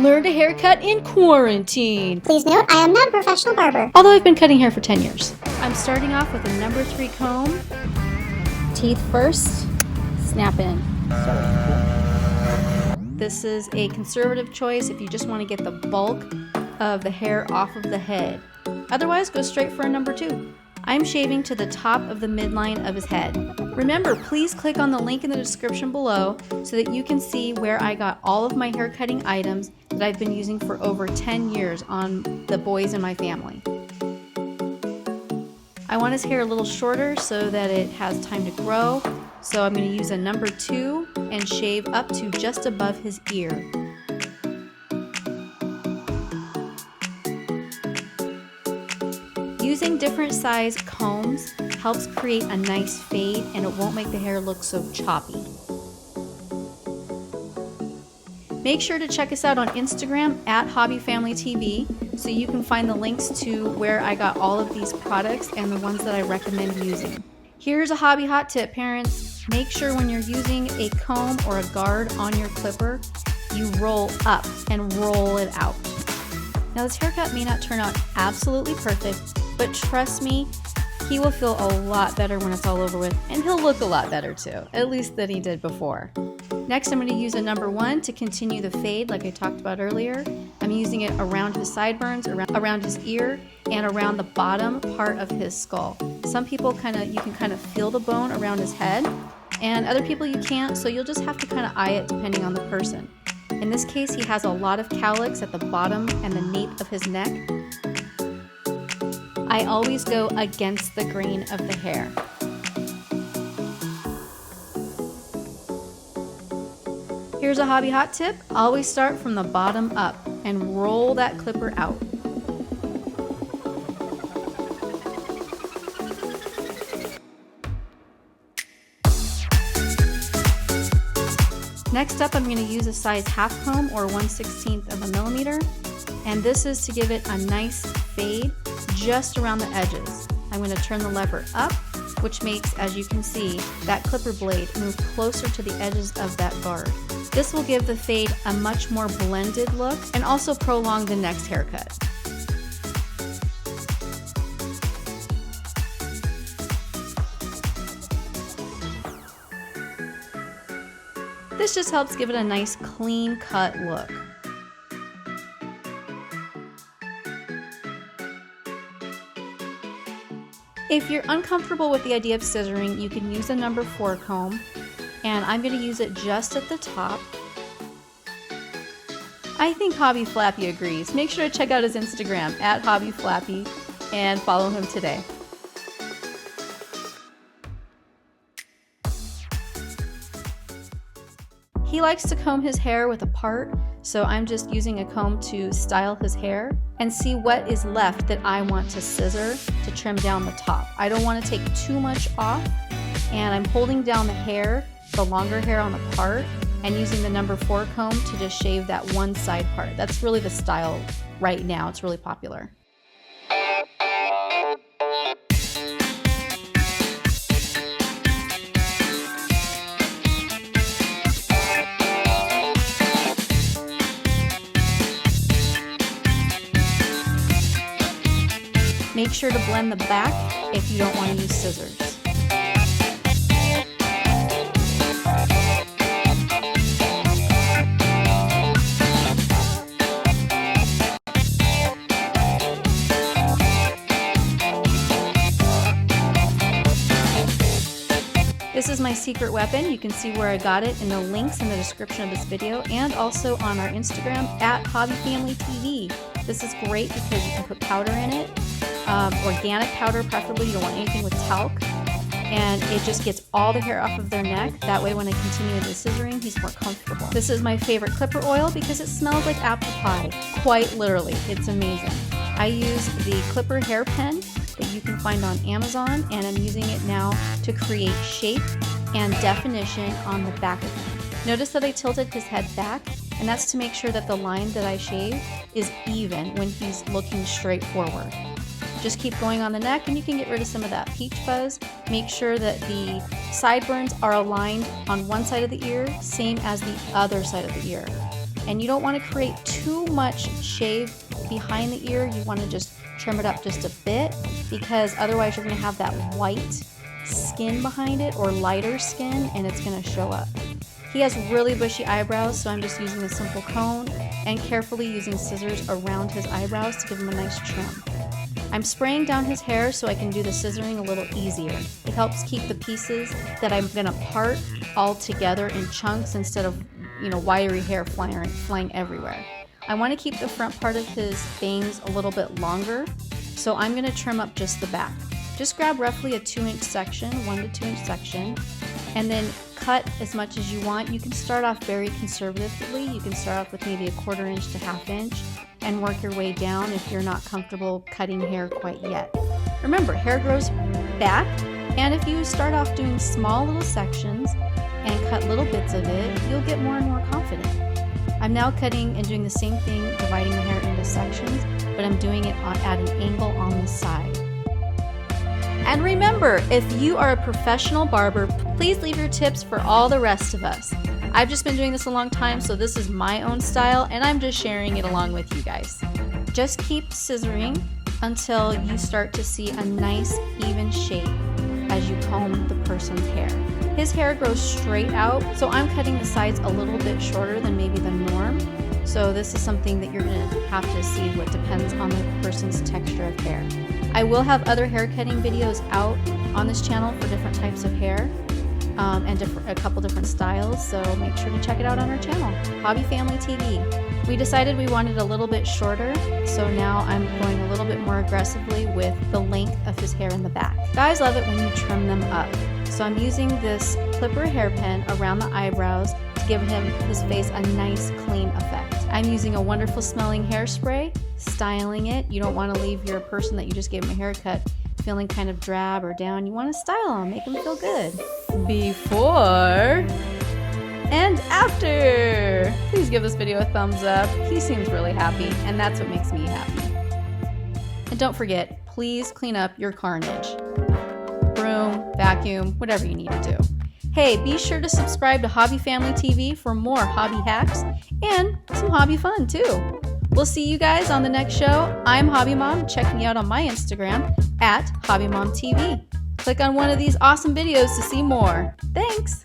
learned a haircut in quarantine. Please note, I am not a professional barber. Although I've been cutting hair for 10 years. I'm starting off with a number 3 comb. Teeth first, snap in. This is a conservative choice if you just want to get the bulk of the hair off of the head. Otherwise, go straight for a number 2. I'm shaving to the top of the midline of his head. Remember, please click on the link in the description below so that you can see where I got all of my hair cutting items that I've been using for over 10 years on the boys in my family. I want his hair a little shorter so that it has time to grow, so I'm going to use a number 2 and shave up to just above his ear. Using different size combs helps create a nice fade and it won't make the hair look so choppy. Make sure to check us out on Instagram at HobbyFamilyTV so you can find the links to where I got all of these products and the ones that I recommend using. Here's a hobby hot tip, parents. Make sure when you're using a comb or a guard on your clipper, you roll up and roll it out. Now this haircut may not turn out absolutely perfect, but trust me, he will feel a lot better when it's all over with, and he'll look a lot better too, at least than he did before. Next, I'm going to use a number 1 to continue the fade like I talked about earlier. I'm using it around his sideburns, around his ear, and around the bottom part of his skull. Some people you can kind of feel the bone around his head, and other people you can't, so you'll just have to kind of eye it depending on the person. In this case, he has a lot of cowlicks at the bottom and the nape of his neck. I always go against the grain of the hair. Here's a hobby hot tip. Always start from the bottom up and roll that clipper out. Next up, I'm going to use a size half comb or 1/16 of a millimeter, and this is to give it a nice fade just around the edges. I'm going to turn the lever up, which makes, as you can see, that clipper blade move closer to the edges of that guard. This will give the fade a much more blended look and also prolong the next haircut. This just helps give it a nice clean cut look. If you're uncomfortable with the idea of scissoring, you can use a number 4 comb, and I'm going to use it just at the top. I think Hobby Flappy agrees. Make sure to check out his Instagram at Hobby Flappy and follow him today. He likes to comb his hair with a part, so I'm just using a comb to style his hair and see what is left that I want to scissor to trim down the top. I don't want to take too much off, and I'm holding down the hair, the longer hair on the part, and using the number 4 comb to just shave that one side part. That's really the style right now. It's really popular. Make sure to blend the back if you don't want to use scissors. This is my secret weapon. You can see where I got it in the links in the description of this video and also on our Instagram at HobbyFamilyTV. This is great because you can put powder in it. Organic powder preferably, you don't want anything with talc, and it just gets all the hair off of their neck. That way when I continue with the scissoring, he's more comfortable. This is my favorite clipper oil because it smells like apple pie, quite literally. It's amazing. I use the clipper hairpin that you can find on Amazon, and I'm using it now to create shape and definition on the back of him. Notice that I tilted his head back, and that's to make sure that the line that I shave is even when he's looking straight forward. Just keep going on the neck and you can get rid of some of that peach fuzz. Make sure that the sideburns are aligned on one side of the ear, same as the other side of the ear. And you don't want to create too too much shave behind the ear, you want to just trim it up just a bit, because otherwise you're going to have that white skin behind it, or lighter skin, and it's going to show up. He has really bushy eyebrows, so I'm just using a simple comb and carefully using scissors around his eyebrows to give him a nice trim. I'm spraying down his hair so I can do the scissoring a little easier. It helps keep the pieces that I'm going to part all together in chunks instead of, wiry hair flying everywhere. I want to keep the front part of his bangs a little bit longer, so I'm going to trim up just the back. Just grab roughly a 2-inch section, 1 to 2 inch section, and then cut as much as you want. You can start off very conservatively. You can start off with maybe a 1/4 inch to 1/2 inch and work your way down if you're not comfortable cutting hair quite yet. Remember, hair grows back, and if you start off doing small little sections and cut little bits of it, you'll get more and more confident. I'm now cutting and doing the same thing, dividing the hair into sections, but I'm doing it at an angle on the side. And remember, if you are a professional barber, please leave your tips for all the rest of us. I've just been doing this a long time, so this is my own style, and I'm just sharing it along with you guys. Just keep scissoring until you start to see a nice, even shape as you comb the person's hair. His hair grows straight out, so I'm cutting the sides a little bit shorter than maybe the norm. So this is something that you're going to have to see what depends on the person's texture of hair. I will have other hair cutting videos out on this channel for different types of hair and a couple different styles, so make sure to check it out on our channel, Hobby Family TV. We decided we wanted a little bit shorter, so now I'm going a little bit more aggressively with the length of his hair in the back. Guys love it when you trim them up, so I'm using this clipper hairpin around the eyebrows to give his face a nice clean effect. I'm using a wonderful smelling hairspray, styling it. You don't want to leave your person that you just gave him a haircut feeling kind of drab or down. You want to style them, make them feel good. Before and after. Please give this video a thumbs up. He seems really happy, and that's what makes me happy. And don't forget, please clean up your carnage. Broom, vacuum, whatever you need to do. Hey, be sure to subscribe to Hobby Family TV for more hobby hacks and some hobby fun too. We'll see you guys on the next show. I'm HobbyMom. Check me out on my Instagram @HobbyMomTV. Click on one of these awesome videos to see more. Thanks!